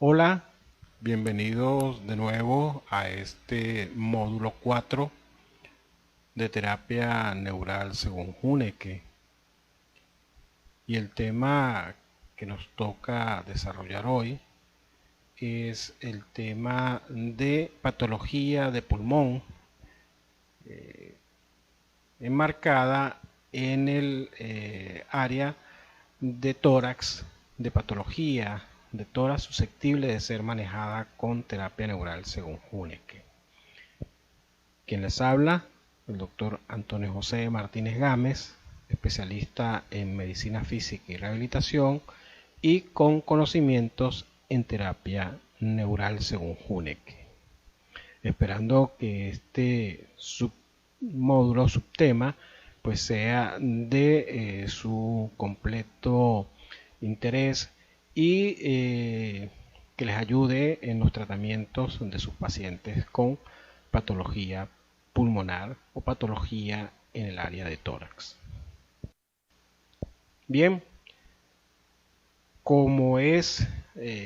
Hola, bienvenidos de nuevo a este módulo 4 de terapia neural según Huneke. Y el tema que nos toca desarrollar hoy es el tema de patología de pulmón, enmarcada en el área de tórax, de patología de tórax susceptible de ser manejada con terapia neural según Huneke. Quien les habla, el doctor Antonio José Martínez Gámez, especialista en medicina física y rehabilitación y con conocimientos en terapia neural según Huneke. Esperando que este submódulo, subtema, pues sea de su completo interés y que les ayude en los tratamientos de sus pacientes con patología pulmonar o patología en el área de tórax. Bien, como es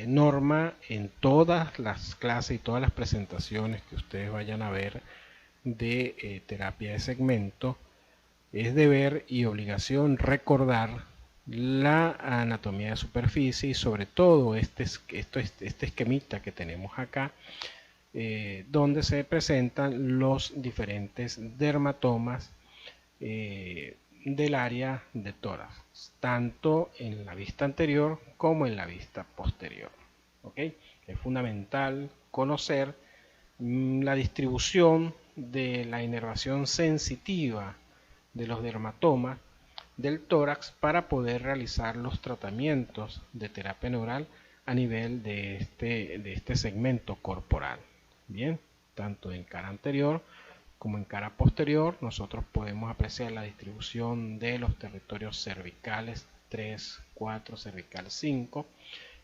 norma en todas las clases y todas las presentaciones que ustedes vayan a ver de terapia de segmento, es deber y obligación recordar la anatomía de superficie y sobre todo este esquemita que tenemos acá, donde se presentan los diferentes dermatomas del área de tórax, tanto en la vista anterior como en la vista posterior. ¿Okay? Es fundamental conocer la distribución de la inervación sensitiva de los dermatomas del tórax para poder realizar los tratamientos de terapia neural a nivel de este segmento corporal. Bien, tanto en cara anterior como en cara posterior, nosotros podemos apreciar la distribución de los territorios cervicales 3, 4, cervical 5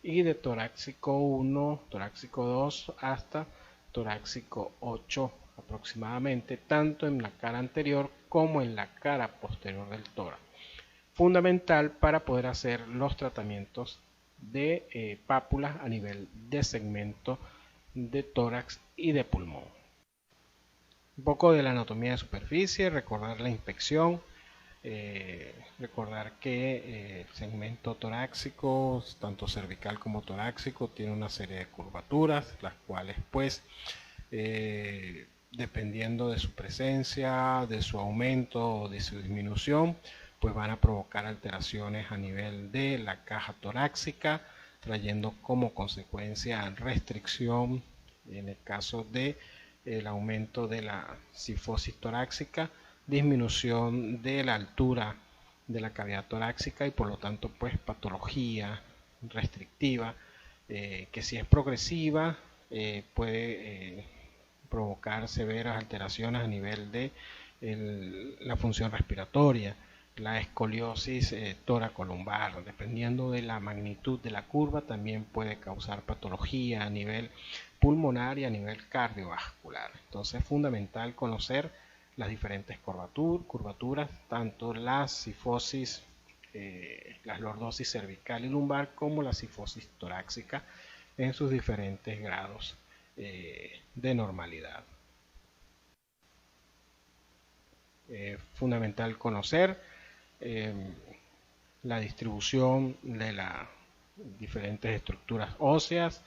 y de torácico 1, torácico 2 hasta torácico 8 aproximadamente, tanto en la cara anterior como en la cara posterior del tórax. Fundamental para poder hacer los tratamientos de pápulas a nivel de segmento de tórax y de pulmón. Un poco de la anatomía de superficie, recordar la inspección, recordar que el segmento torácico, tanto cervical como torácico, tiene una serie de curvaturas, las cuales pues dependiendo de su presencia, de su aumento o de su disminución, pues van a provocar alteraciones a nivel de la caja torácica, trayendo como consecuencia restricción en el caso de el aumento de la cifosis torácica, disminución de la altura de la cavidad torácica y por lo tanto pues patología restrictiva que si es progresiva puede provocar severas alteraciones a nivel de la función respiratoria, la escoliosis toracolumbar, dependiendo de la magnitud de la curva, también puede causar patología a nivel pulmonar y a nivel cardiovascular. Entonces es fundamental conocer las diferentes curvaturas, tanto la cifosis, la lordosis cervical y lumbar, como la cifosis torácica en sus diferentes grados de normalidad. Fundamental conocer la distribución de las diferentes estructuras óseas,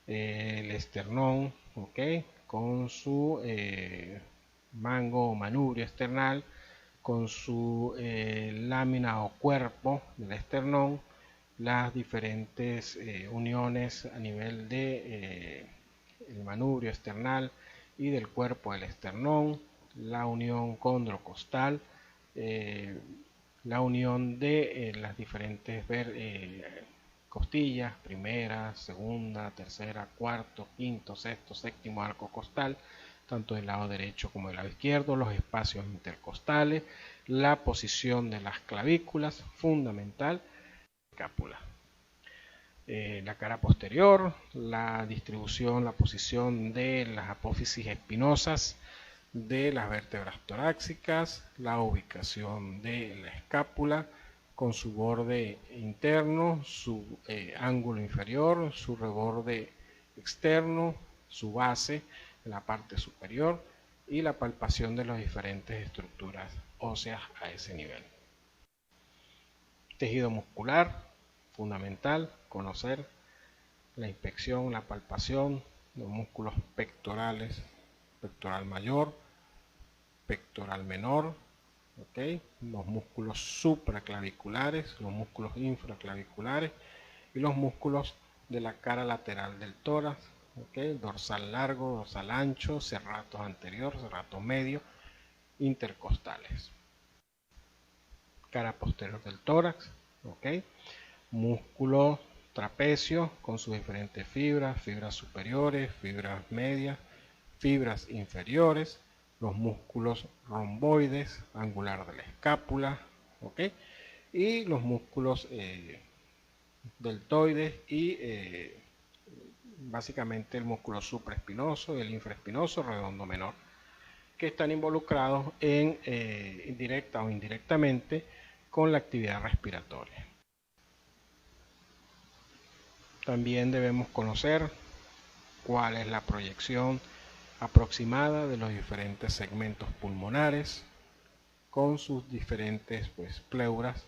el esternón, ¿okay? Con su mango o manubrio esternal, con su lámina o cuerpo del esternón, las diferentes uniones a nivel de el manubrio esternal y del cuerpo del esternón, la unión condrocostal, la unión de las diferentes costillas, primera, segunda, tercera, cuarto, quinto, sexto, séptimo arco costal, tanto del lado derecho como del lado izquierdo, los espacios intercostales, la posición de las clavículas, fundamental, escápula. La cara posterior, la distribución, la posición de las apófisis espinosas de las vértebras torácicas, la ubicación de la escápula con su borde interno, su ángulo inferior, su reborde externo, su base en la parte superior y la palpación de las diferentes estructuras óseas a ese nivel. Tejido muscular, fundamental, conocer la inspección, la palpación, los músculos pectorales, pectoral mayor, pectoral menor, ¿okay? Los músculos supraclaviculares, los músculos infraclaviculares y los músculos de la cara lateral del tórax, ¿okay? Dorsal largo, dorsal ancho, serratos anterior, serrato medio, intercostales. Cara posterior del tórax, ¿okay? Músculo trapecio con sus diferentes fibras, fibras superiores, fibras medias, fibras inferiores, los músculos romboides, angular de la escápula, ¿okay? Y los músculos deltoides y básicamente el músculo supraespinoso y el infraespinoso redondo menor, que están involucrados en directa o indirectamente con la actividad respiratoria. También debemos conocer cuál es la proyección aproximada de los diferentes segmentos pulmonares con sus diferentes pleuras,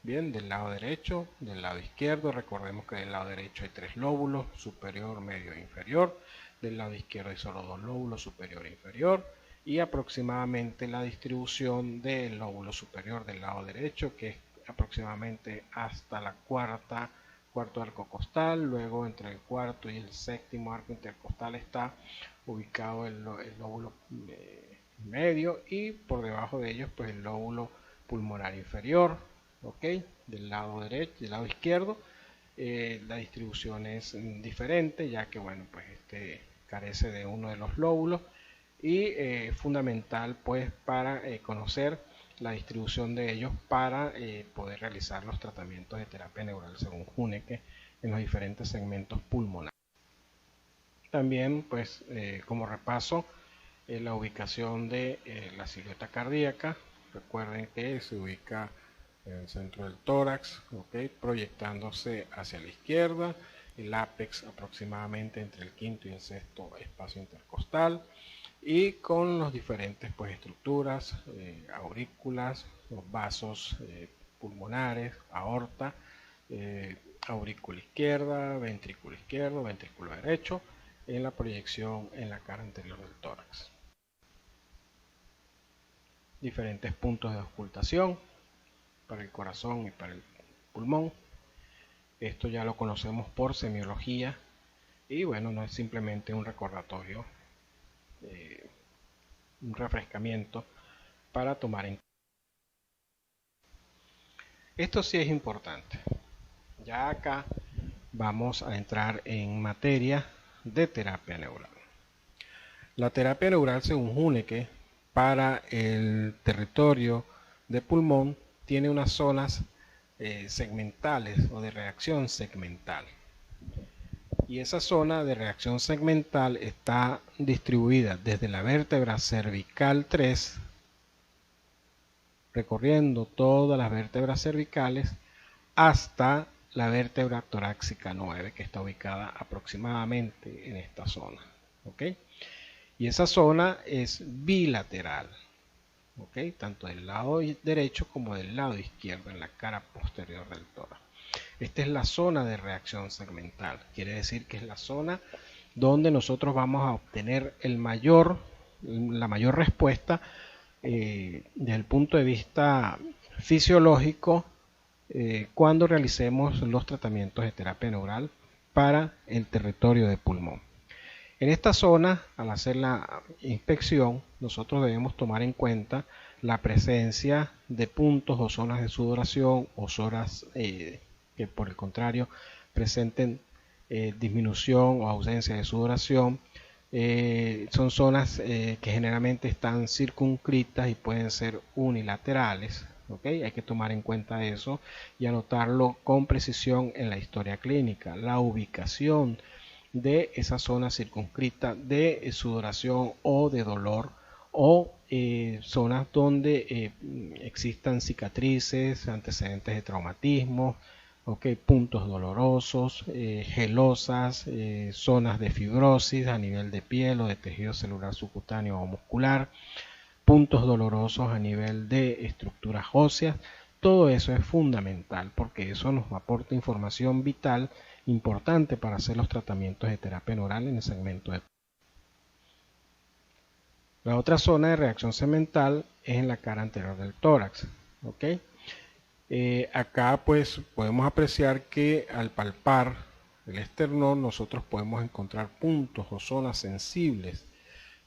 bien, del lado derecho, del lado izquierdo. Recordemos que del lado derecho hay 3 lóbulos, superior, medio e inferior. Del lado izquierdo hay solo 2 lóbulos, superior e inferior, y aproximadamente la distribución del lóbulo superior del lado derecho, que es aproximadamente hasta la cuarto arco costal. Luego entre el cuarto y el séptimo arco intercostal está ubicado el lóbulo medio, y por debajo de ellos pues el lóbulo pulmonar inferior, ¿okay? Del lado derecho, del lado izquierdo la distribución es diferente, ya que bueno, pues carece de uno de los lóbulos, y fundamental pues para conocer la distribución de ellos para poder realizar los tratamientos de terapia neural según Huneke en los diferentes segmentos pulmonares. También pues como repaso, la ubicación de la silueta cardíaca. Recuerden que se ubica en el centro del tórax, ¿okay? Proyectándose hacia la izquierda, el ápex aproximadamente entre el quinto y el sexto espacio intercostal, y con las diferentes estructuras, aurículas, los vasos pulmonares, aorta, aurícula izquierda, ventrículo derecho, en la proyección en la cara anterior del tórax. Diferentes puntos de auscultación para el corazón y para el pulmón. Esto ya lo conocemos por semiología, y bueno, no es simplemente un recordatorio, un refrescamiento para tomar en cuenta. Esto sí es importante. Ya acá vamos a entrar en materia de terapia neural. La terapia neural, según Huneke, para el territorio de pulmón tiene unas zonas segmentales o de reacción segmental. Y esa zona de reacción segmental está distribuida desde la vértebra cervical 3, recorriendo todas las vértebras cervicales, hasta la vértebra torácica 9, que está ubicada aproximadamente en esta zona. ¿Okay? Y esa zona es bilateral, ¿okay? Tanto del lado derecho como del lado izquierdo, en la cara posterior del tórax. Esta es la zona de reacción segmental, quiere decir que es la zona donde nosotros vamos a obtener la mayor respuesta desde el punto de vista fisiológico cuando realicemos los tratamientos de terapia neural para el territorio de pulmón. En esta zona, al hacer la inspección, nosotros debemos tomar en cuenta la presencia de puntos o zonas de sudoración, o zonas que por el contrario presenten disminución o ausencia de sudoración. Son zonas que generalmente están circunscritas y pueden ser unilaterales. ¿Okay? Hay que tomar en cuenta eso y anotarlo con precisión en la historia clínica. La ubicación de esa zona circunscrita de sudoración o de dolor o zonas donde existan cicatrices, antecedentes de traumatismo, okay, puntos dolorosos, gelosas, zonas de fibrosis a nivel de piel o de tejido celular subcutáneo o muscular, puntos dolorosos a nivel de estructuras óseas. Todo eso es fundamental porque eso nos aporta información vital importante para hacer los tratamientos de terapia neural en el segmento de... La otra zona de reacción segmental es en la cara anterior del tórax. ¿Okay? Acá pues podemos apreciar que al palpar el esternón nosotros podemos encontrar puntos o zonas sensibles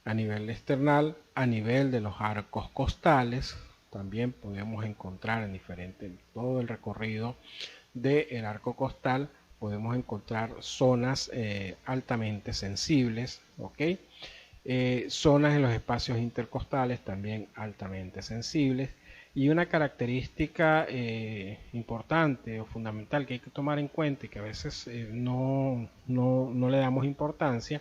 a nivel external, a nivel de los arcos costales. También podemos encontrar en todo el recorrido del arco costal, podemos encontrar zonas altamente sensibles, ¿okay? Zonas en los espacios intercostales también altamente sensibles. Y una característica importante o fundamental que hay que tomar en cuenta y que a veces no le damos importancia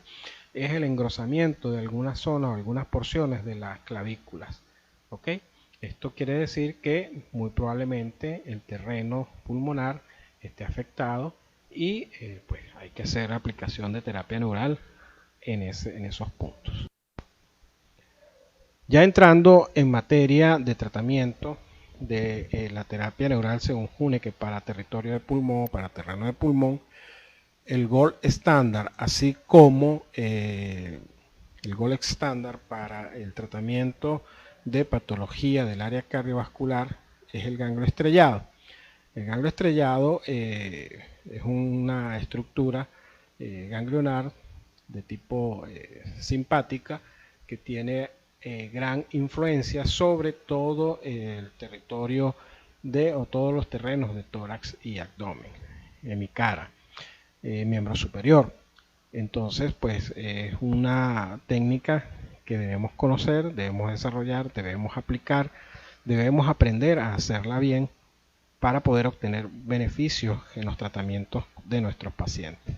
es el engrosamiento de algunas zonas o algunas porciones de las clavículas. ¿Okay? Esto quiere decir que muy probablemente el terreno pulmonar esté afectado y pues hay que hacer aplicación de terapia neural en esos puntos. Ya entrando en materia de tratamiento de la terapia neural según Huneke para territorio de pulmón, para terreno de pulmón, el gold estándar, así como el gold estándar para el tratamiento de patología del área cardiovascular es el ganglio estrellado. El ganglio estrellado es una estructura ganglionar de tipo simpática que tiene gran influencia sobre todo el territorio o todos los terrenos de tórax y abdomen, hemicara, miembro superior. Entonces, pues es una técnica que debemos conocer, debemos desarrollar, debemos aplicar, debemos aprender a hacerla bien para poder obtener beneficios en los tratamientos de nuestros pacientes.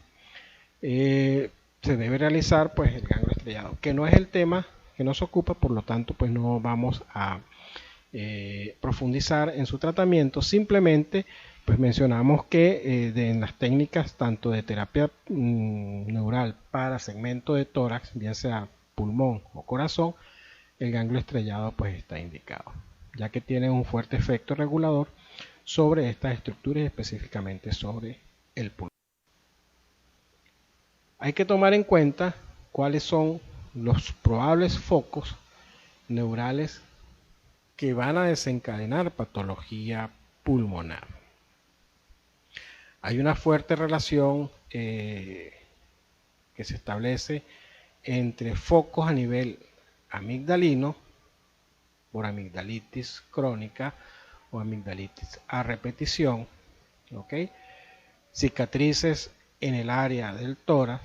Se debe realizar pues el ganglio estrellado, que no es el tema que nos ocupa, por lo tanto pues no vamos a profundizar en su tratamiento. Simplemente pues mencionamos que en las técnicas tanto de terapia neural para segmento de tórax, bien sea pulmón o corazón, el ganglio estrellado pues está indicado, ya que tiene un fuerte efecto regulador sobre estas estructuras y específicamente sobre el pulmón. Hay que tomar en cuenta cuáles son los probables focos neurales que van a desencadenar patología pulmonar. Hay una fuerte relación que se establece entre focos a nivel amigdalino por amigdalitis crónica o amigdalitis a repetición, ¿okay? Cicatrices en el área del tórax,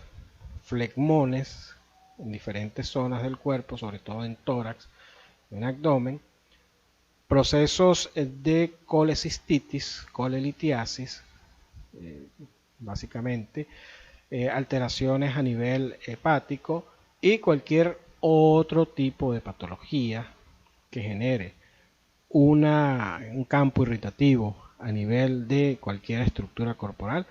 flegmones en diferentes zonas del cuerpo, sobre todo en tórax, en abdomen, procesos de colecistitis, colelitiasis, básicamente, alteraciones a nivel hepático y cualquier otro tipo de patología que genere un campo irritativo a nivel de cualquier estructura corporal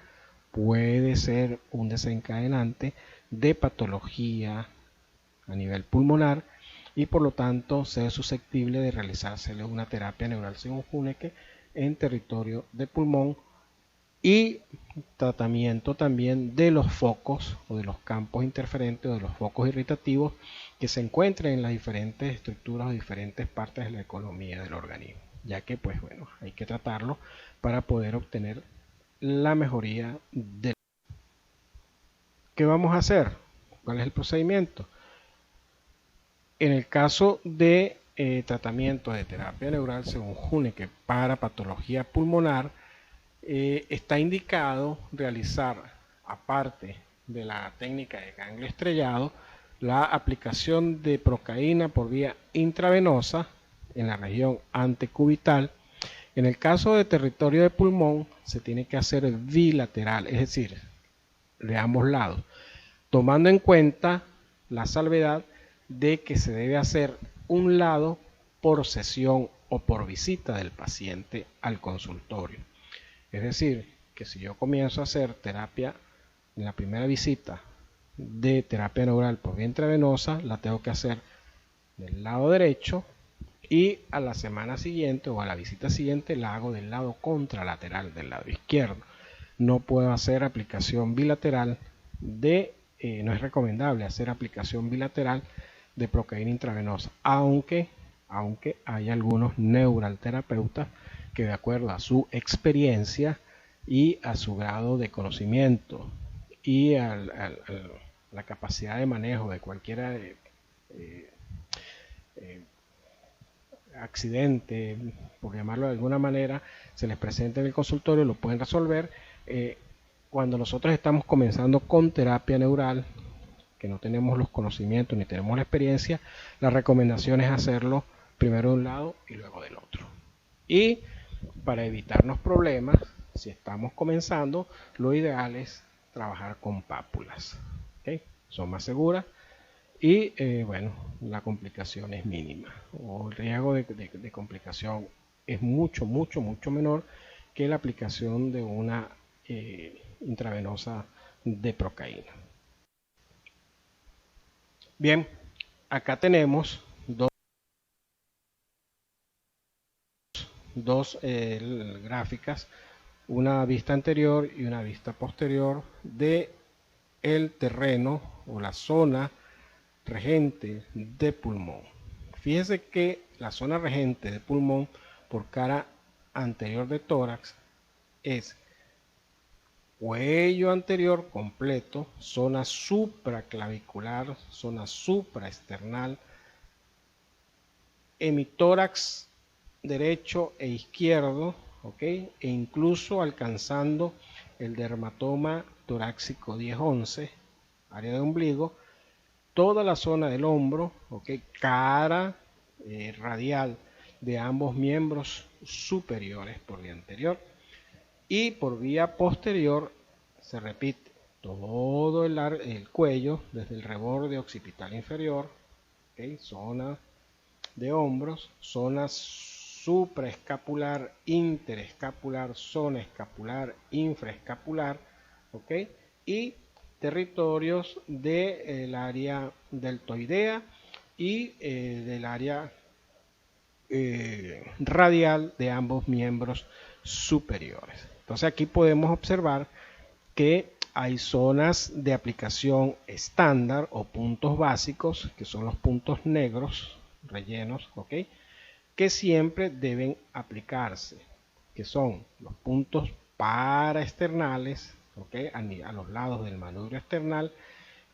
puede ser un desencadenante de patología a nivel pulmonar y por lo tanto ser susceptible de realizársele una terapia neural según Huneke en territorio de pulmón y tratamiento también de los focos o de los campos interferentes o de los focos irritativos que se encuentren en las diferentes estructuras o diferentes partes de la economía del organismo, ya que pues bueno, hay que tratarlo para poder obtener la mejoría del... ¿Qué vamos a hacer? ¿Cuál es el procedimiento? En el caso de tratamiento de terapia neural según Huneke para patología pulmonar, está indicado realizar, aparte de la técnica de ganglio estrellado, la aplicación de procaína por vía intravenosa en la región antecubital. En el caso de territorio de pulmón, se tiene que hacer bilateral, es decir, de ambos lados, tomando en cuenta la salvedad de que se debe hacer un lado por sesión o por visita del paciente al consultorio. Es decir, que si yo comienzo a hacer terapia en la primera visita de terapia neural por vía intravenosa, la tengo que hacer del lado derecho, y a la semana siguiente o a la visita siguiente la hago del lado contralateral, del lado izquierdo. No puedo hacer aplicación bilateral no es recomendable hacer aplicación bilateral de procaína intravenosa, aunque hay algunos neuralterapeutas que, de acuerdo a su experiencia y a su grado de conocimiento y a la capacidad de manejo de cualquier accidente, por llamarlo de alguna manera, se les presenta en el consultorio, lo pueden resolver. Cuando nosotros estamos comenzando con terapia neural, que no tenemos los conocimientos ni tenemos la experiencia, la recomendación es hacerlo primero de un lado y luego del otro. Y para evitarnos problemas, si estamos comenzando, lo ideal es trabajar con pápulas. ¿Okay? Son más seguras y bueno, la complicación es mínima, o el riesgo de complicación es mucho menor que la aplicación de una intravenosa de procaína. Bien, acá tenemos dos gráficas, una vista anterior y una vista posterior de el terreno o la zona regente de pulmón. Fíjese que la zona regente de pulmón por cara anterior de tórax es cuello anterior completo, zona supraclavicular, zona supraesternal, hemitórax derecho e izquierdo, ¿ok? E incluso alcanzando el dermatoma torácico 10-11, área de ombligo, toda la zona del hombro, ¿ok? Cara radial de ambos miembros superiores por vía anterior, y por vía posterior se repite todo el cuello desde el reborde occipital inferior, ¿okay? Zona de hombros, zona supraescapular, interescapular, zona escapular, infraescapular, ¿ok? Y territorios del área deltoidea y del área radial de ambos miembros superiores. Entonces aquí podemos observar que hay zonas de aplicación estándar o puntos básicos, que son los puntos negros rellenos, ¿ok? Que siempre deben aplicarse, que son los puntos paraesternales, ¿ok? A los lados del manubrio esternal,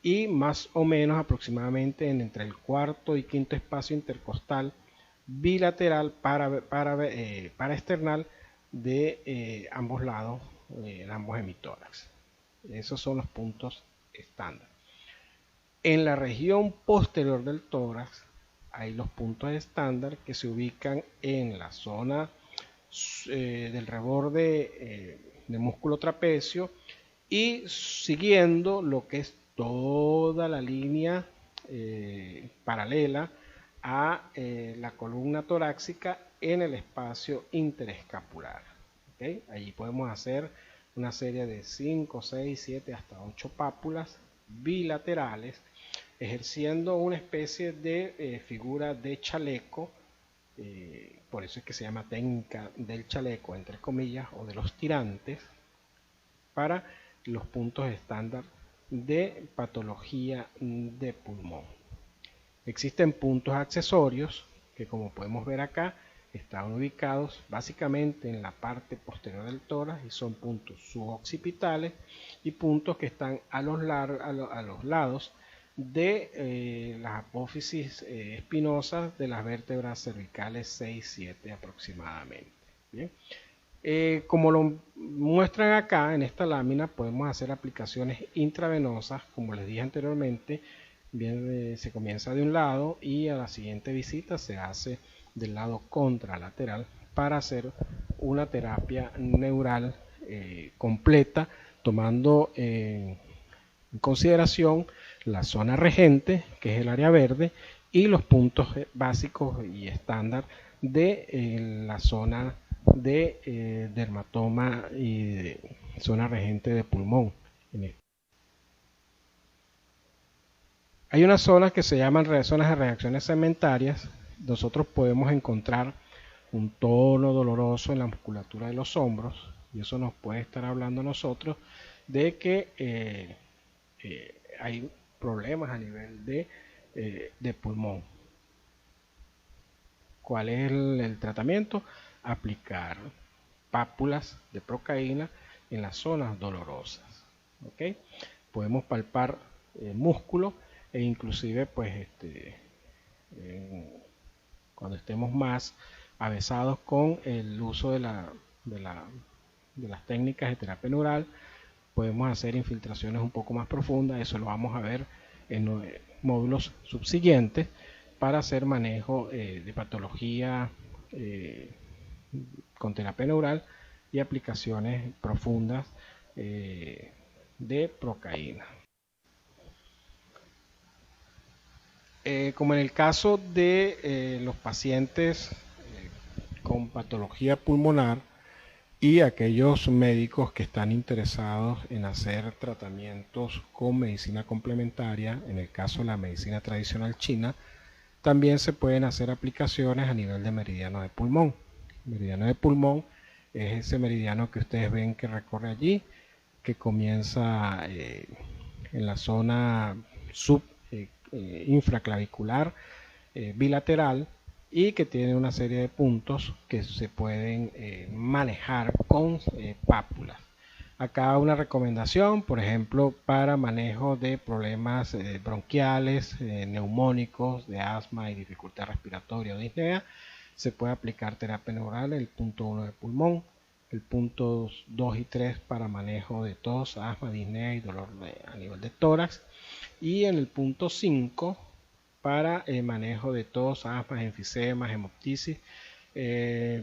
y más o menos aproximadamente entre el cuarto y quinto espacio intercostal bilateral paraesternal de ambos lados, en ambos hemitórax. Esos son los puntos estándar. En la región posterior del tórax hay los puntos estándar que se ubican en la zona del reborde del músculo trapecio y siguiendo lo que es toda la línea paralela a la columna torácica en el espacio interescapular. ¿Okay? Allí podemos hacer una serie de 5, 6, 7 hasta 8 pápulas bilaterales, ejerciendo una especie de figura de chaleco, por eso es que se llama técnica del chaleco, entre comillas, o de los tirantes, para los puntos estándar de patología de pulmón. Existen puntos accesorios que, como podemos ver acá, están ubicados básicamente en la parte posterior del tórax y son puntos suboccipitales y puntos que están a los lados de las apófisis espinosas de las vértebras cervicales 6-7 aproximadamente. Bien. Como lo muestran acá en esta lámina, podemos hacer aplicaciones intravenosas, como les dije anteriormente. Bien, se comienza de un lado y a la siguiente visita se hace del lado contralateral para hacer una terapia neural completa, tomando en consideración la zona regente, que es el área verde, y los puntos básicos y estándar de la zona de dermatoma y de zona regente de pulmón. Hay unas zonas que se llaman zonas de reacciones segmentarias. Nosotros podemos encontrar un tono doloroso en la musculatura de los hombros, y eso nos puede estar hablando a nosotros de que hay problemas a nivel de pulmón. ¿Cuál es el tratamiento? Aplicar pápulas de procaína en las zonas dolorosas. ¿Okay? Podemos palpar músculo e inclusive pues cuando estemos más avesados con el uso de las técnicas de terapia neural, podemos hacer infiltraciones un poco más profundas. Eso lo vamos a ver en módulos subsiguientes para hacer manejo de patología con terapia neural y aplicaciones profundas de procaína. Como en el caso de los pacientes con patología pulmonar y aquellos médicos que están interesados en hacer tratamientos con medicina complementaria, en el caso de la medicina tradicional china, también se pueden hacer aplicaciones a nivel de meridiano de pulmón. Meridiano de pulmón es ese meridiano que ustedes ven que recorre allí, que comienza en la zona infraclavicular bilateral, y que tiene una serie de puntos que se pueden manejar con pápulas. Acá una recomendación, por ejemplo, para manejo de problemas bronquiales, neumónicos, de asma y dificultad respiratoria o disnea, se puede aplicar terapia neural en el punto 1 de pulmón, el punto 2 y 3 para manejo de tos, asma, disnea y dolor a nivel de tórax, y en el punto 5 para manejo de tos, asma, enfisemas, hemoptisis,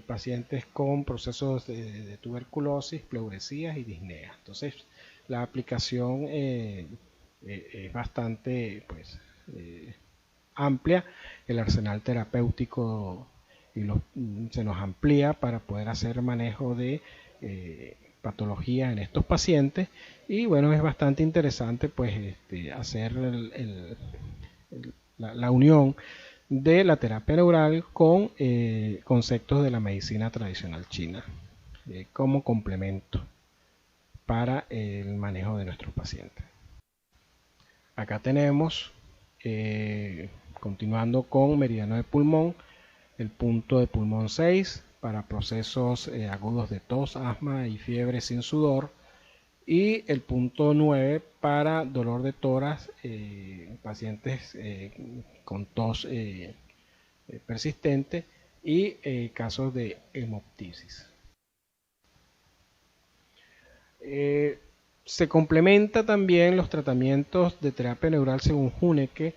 pacientes con procesos de tuberculosis, pleuresías y disnea. Entonces, la aplicación es bastante amplia. El arsenal terapéutico se nos amplía para poder hacer manejo de patología en estos pacientes, y bueno, es bastante interesante pues hacer la unión de la terapia neural con conceptos de la medicina tradicional china como complemento para el manejo de nuestros pacientes. Acá tenemos, continuando con meridiano de pulmón, el punto de pulmón 6 para procesos agudos de tos, asma y fiebre sin sudor, y el punto 9 para dolor de tórax, pacientes con tos persistente y casos de hemoptisis. Se complementa también los tratamientos de terapia neural según Huneke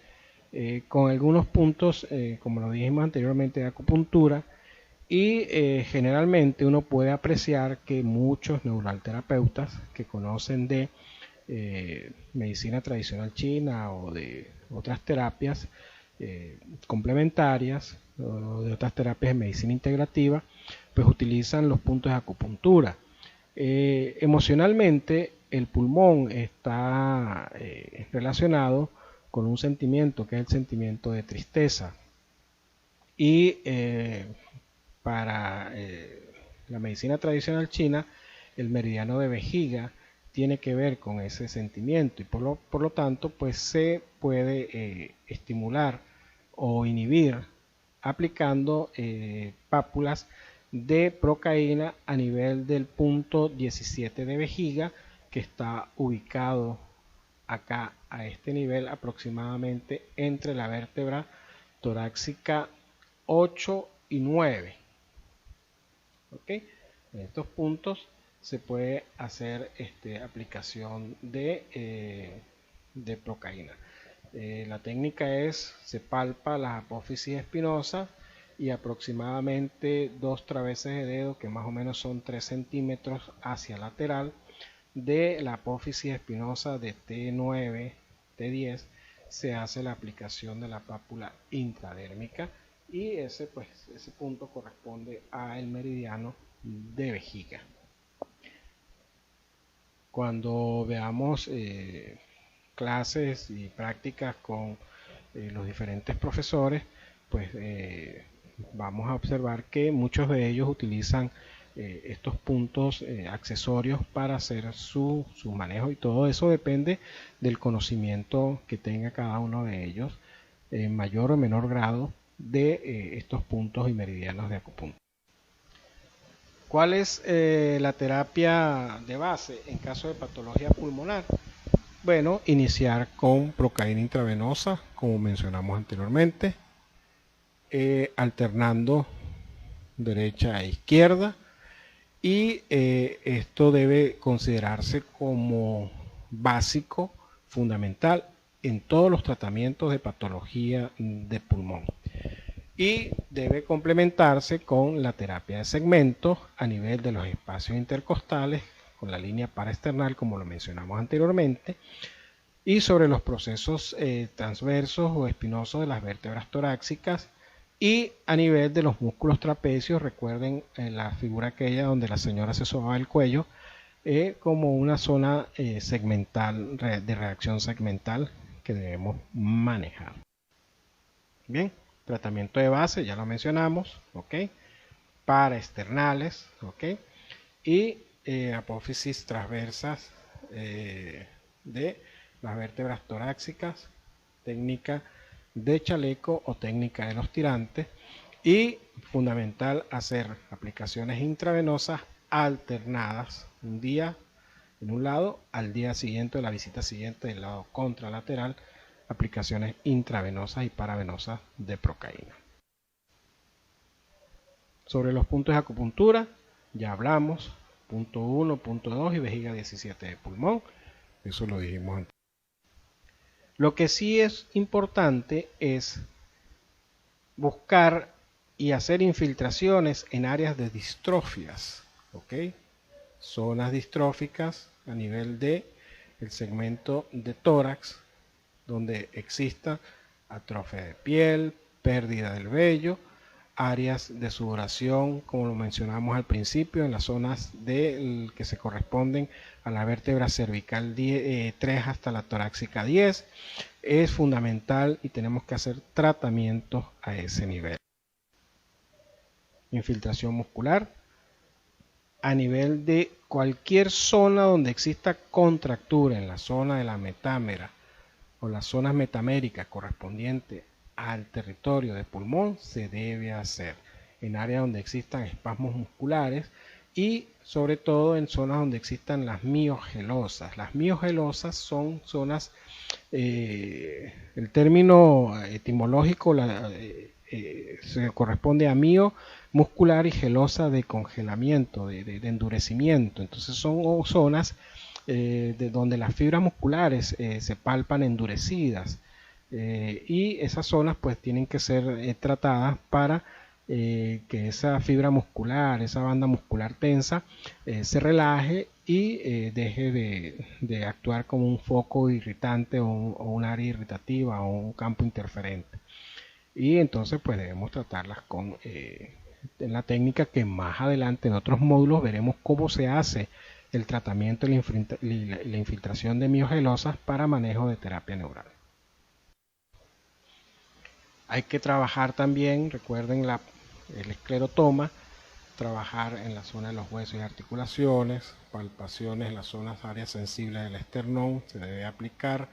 con algunos puntos, como lo dijimos anteriormente, de acupuntura, y generalmente uno puede apreciar que muchos neuralterapeutas que conocen de medicina tradicional china o de otras terapias complementarias o de otras terapias de medicina integrativa, pues utilizan los puntos de acupuntura. Emocionalmente, el pulmón está relacionado con un sentimiento que es el sentimiento de tristeza, y para la medicina tradicional china, el meridiano de vejiga tiene que ver con ese sentimiento, y por lo tanto pues se puede estimular o inhibir aplicando pápulas de procaína a nivel del punto 17 de vejiga, que está ubicado acá a este nivel, aproximadamente entre la vértebra torácica 8 y 9. ¿Okay? En estos puntos se puede hacer aplicación de procaína. La técnica es, se palpa la apófisis espinosa y aproximadamente 2 traveses de dedo, que más o menos son 3 centímetros hacia lateral de la apófisis espinosa de T9, T10, se hace la aplicación de la pápula intradérmica y ese punto corresponde al meridiano de vejiga. Cuando veamos clases y prácticas con los diferentes profesores, pues vamos a observar que muchos de ellos utilizan estos puntos accesorios para hacer su manejo, y todo eso depende del conocimiento que tenga cada uno de ellos en mayor o menor grado de estos puntos y meridianos de acupuntura. ¿Cuál es la terapia de base en caso de patología pulmonar? Bueno, iniciar con procaína intravenosa, como mencionamos anteriormente, alternando derecha e izquierda, y esto debe considerarse como básico, fundamental en todos los tratamientos de patología de pulmón, y debe complementarse con la terapia de segmentos a nivel de los espacios intercostales con la línea paraesternal, como lo mencionamos anteriormente, y sobre los procesos transversos o espinosos de las vértebras torácicas, y a nivel de los músculos trapecios. Recuerden la figura aquella donde la señora se sobaba el cuello, como una zona segmental, de reacción segmental, que debemos manejar. Bien, tratamiento de base ya lo mencionamos, ¿ok? Paraesternales, ¿ok? Y apófisis transversas de las vértebras torácicas, técnica de chaleco o técnica de los tirantes, y fundamental hacer aplicaciones intravenosas alternadas, un día en un lado, al día siguiente de la visita siguiente del lado contralateral, aplicaciones intravenosas y paravenosas de procaína. Sobre los puntos de acupuntura ya hablamos, punto 1, punto 2 y vejiga 17 de pulmón, eso lo dijimos antes. Lo que sí es importante es buscar y hacer infiltraciones en áreas de distrofias, ¿ok? Zonas distróficas a nivel de el segmento de tórax, donde exista atrofia de piel, pérdida del vello, áreas de sudoración, como lo mencionamos al principio, en las zonas que se corresponden a la vértebra cervical 3 hasta la torácica 10, es fundamental y tenemos que hacer tratamientos a ese nivel. Infiltración muscular a nivel de cualquier zona donde exista contractura, en la zona de la metámera o las zonas metaméricas correspondientes al territorio de pulmón, se debe hacer en áreas donde existan espasmos musculares, y sobre todo en zonas donde existan las miogelosas. Las miogelosas son zonas, el término etimológico se corresponde a mio muscular y gelosa de congelamiento, de endurecimiento. Entonces son zonas de donde las fibras musculares se palpan endurecidas, y esas zonas pues tienen que ser tratadas para que esa fibra muscular, esa banda muscular tensa, se relaje y deje de actuar como un foco irritante o un área irritativa o un campo interferente. Y entonces pues debemos tratarlas con en la técnica que más adelante en otros módulos veremos cómo se hace el tratamiento y la infiltración de miogelosas para manejo de terapia neural. Hay que trabajar también, recuerden el esclerotoma, trabajar en la zona de los huesos y articulaciones, palpaciones en las zonas áreas sensibles del esternón, se debe aplicar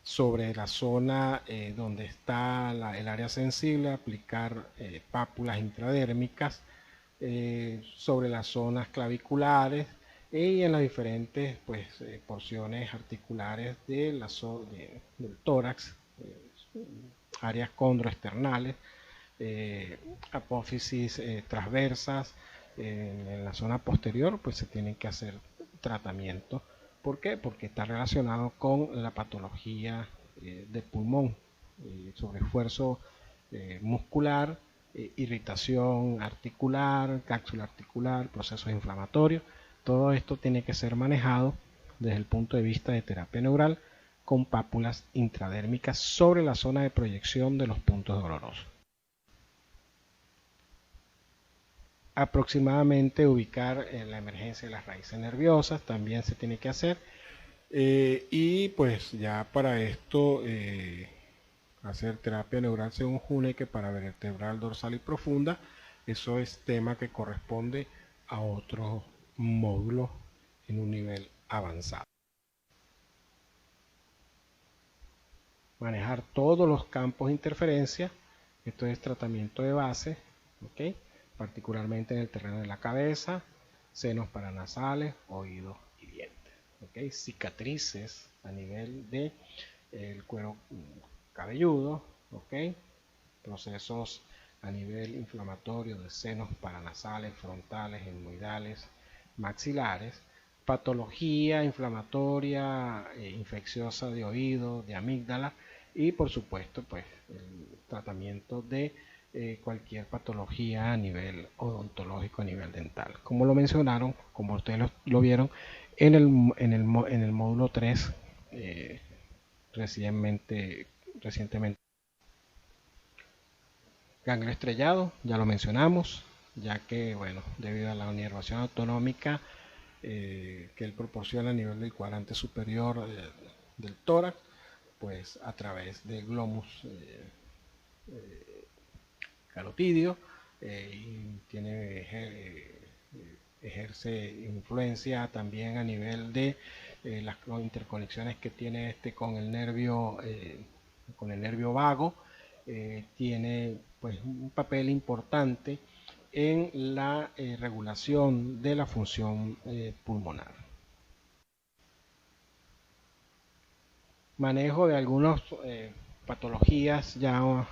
sobre la zona donde está el área sensible, aplicar pápulas intradérmicas, sobre las zonas claviculares y en las diferentes porciones articulares del tórax, áreas condroesternales, apófisis transversas. En la zona posterior pues se tienen que hacer tratamientos. ¿Por qué? Porque está relacionado con la patología de pulmón, sobre esfuerzo muscular, irritación articular, cápsula articular, procesos inflamatorios. Todo esto tiene que ser manejado desde el punto de vista de terapia neural con pápulas intradérmicas sobre la zona de proyección de los puntos dolorosos. Aproximadamente ubicar en la emergencia de las raíces nerviosas también se tiene que hacer. Y pues ya para esto hacer terapia neural según Huneke para vertebral, dorsal y profunda, eso es tema que corresponde a otro módulo en un nivel avanzado. Manejar todos los campos de interferencia, esto es tratamiento de base, ¿ok? Particularmente en el terreno de la cabeza, senos paranasales, oídos y dientes, ¿ok? Cicatrices a nivel de el cuero cabelludo, ¿ok? Procesos a nivel inflamatorio de senos paranasales, frontales, etmoidales, maxilares, patología inflamatoria, infecciosa de oído, de amígdala y por supuesto pues el tratamiento de cualquier patología a nivel odontológico, a nivel dental. Como lo mencionaron, como ustedes lo vieron en el módulo 3 recientemente. Ganglio estrellado, ya lo mencionamos, ya que, bueno, debido a la inervación autonómica que él proporciona a nivel del cuadrante superior del tórax, pues a través del glomus carotidio, ejerce influencia también a nivel de las interconexiones que tiene este con el nervio vago. Tiene pues un papel importante en la regulación de la función pulmonar. Manejo de algunas patologías ya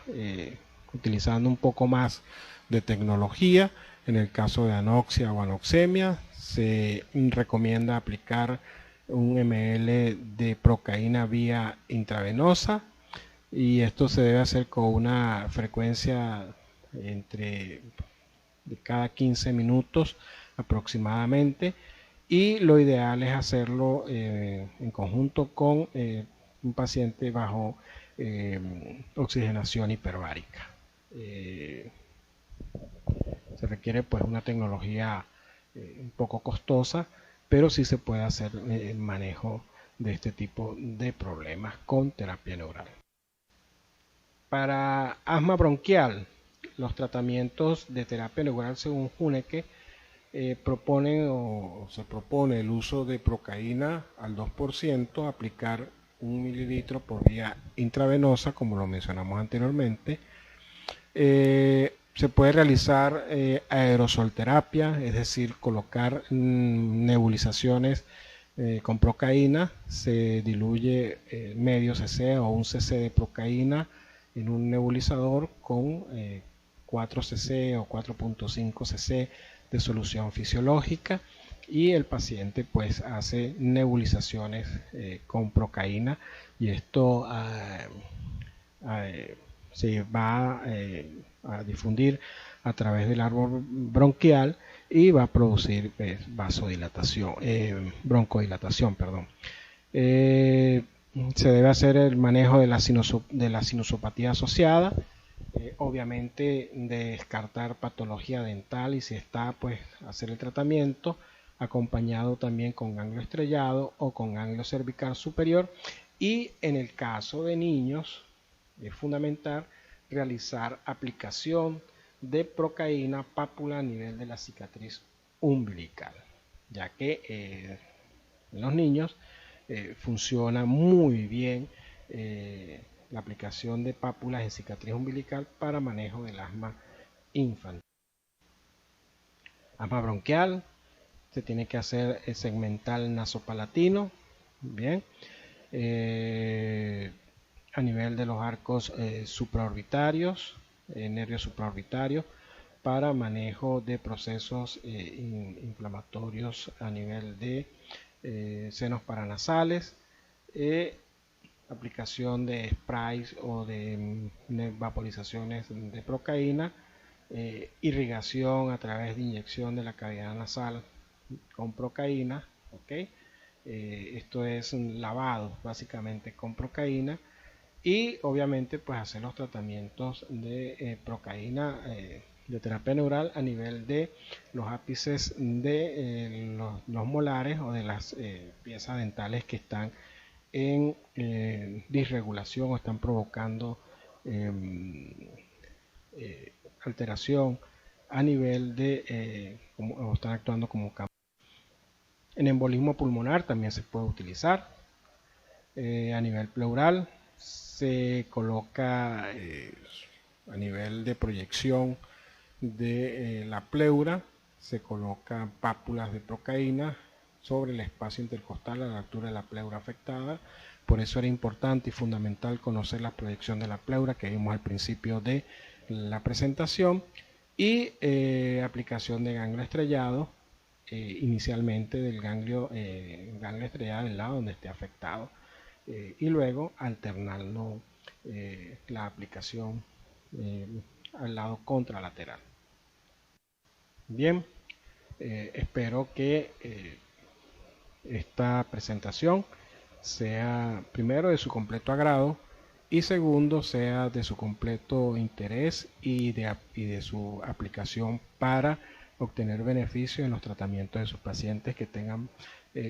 utilizando un poco más de tecnología. En el caso de anoxia o anoxemia se recomienda aplicar un ml de procaína vía intravenosa y esto se debe hacer con una frecuencia entre de cada 15 minutos aproximadamente, y lo ideal es hacerlo en conjunto con un paciente bajo oxigenación hiperbárica. Se requiere pues una tecnología un poco costosa, pero sí se puede hacer el manejo de este tipo de problemas con terapia neural. Para asma bronquial, los tratamientos de terapia neural según Huneke proponen o se propone el uso de procaína al 2%, aplicar 1 mililitro por vía intravenosa, como lo mencionamos anteriormente. Se puede realizar aerosolterapia, es decir, colocar nebulizaciones con procaína. Se diluye medio cc o 1 cc de procaína en un nebulizador con 4 cc o 4.5 cc de solución fisiológica, y el paciente pues hace nebulizaciones con procaína, y esto se va a difundir a través del árbol bronquial y va a producir vasodilatación, broncodilatación, perdón. Se debe hacer el manejo de la sinusopatía asociada, obviamente descartar patología dental, y si está pues hacer el tratamiento acompañado también con ganglio estrellado o con ganglio cervical superior, y en el caso de niños es fundamental realizar aplicación de procaína pápula a nivel de la cicatriz umbilical, ya que en los niños funciona muy bien la aplicación de pápulas en cicatriz umbilical para manejo del asma infantil. Asma bronquial, se tiene que hacer el segmental nasopalatino, bien, a nivel de los arcos supraorbitarios, nervios supraorbitarios, para manejo de procesos inflamatorios a nivel de senos paranasales, aplicación de sprays o de vaporizaciones de procaína, irrigación a través de inyección de la cavidad nasal con procaína, ¿okay? Esto es un lavado básicamente con procaína, y obviamente pues hacer los tratamientos de procaína de terapia neural a nivel de los ápices de los molares o de las piezas dentales que están en disregulación o están provocando alteración a nivel de o están actuando como campo. En embolismo pulmonar también se puede utilizar. A nivel pleural se coloca a nivel de proyección de la pleura, se colocan pápulas de procaína sobre el espacio intercostal a la altura de la pleura afectada. Por eso era importante y fundamental conocer la proyección de la pleura que vimos al principio de la presentación, y aplicación de ganglio estrellado, inicialmente del ganglio estrellado del lado donde esté afectado, y luego alternando la aplicación al lado contralateral. Bien, espero que esta presentación sea, primero, de su completo agrado, y segundo, sea de su completo interés y de su aplicación para obtener beneficio en los tratamientos de sus pacientes que tengan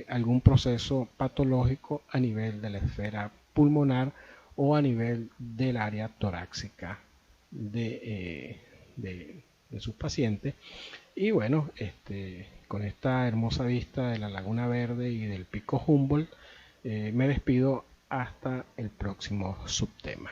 algún proceso patológico a nivel de la esfera pulmonar o a nivel del área torácica de sus pacientes. Y bueno, con esta hermosa vista de la Laguna Verde y del Pico Humboldt, me despido hasta el próximo subtema.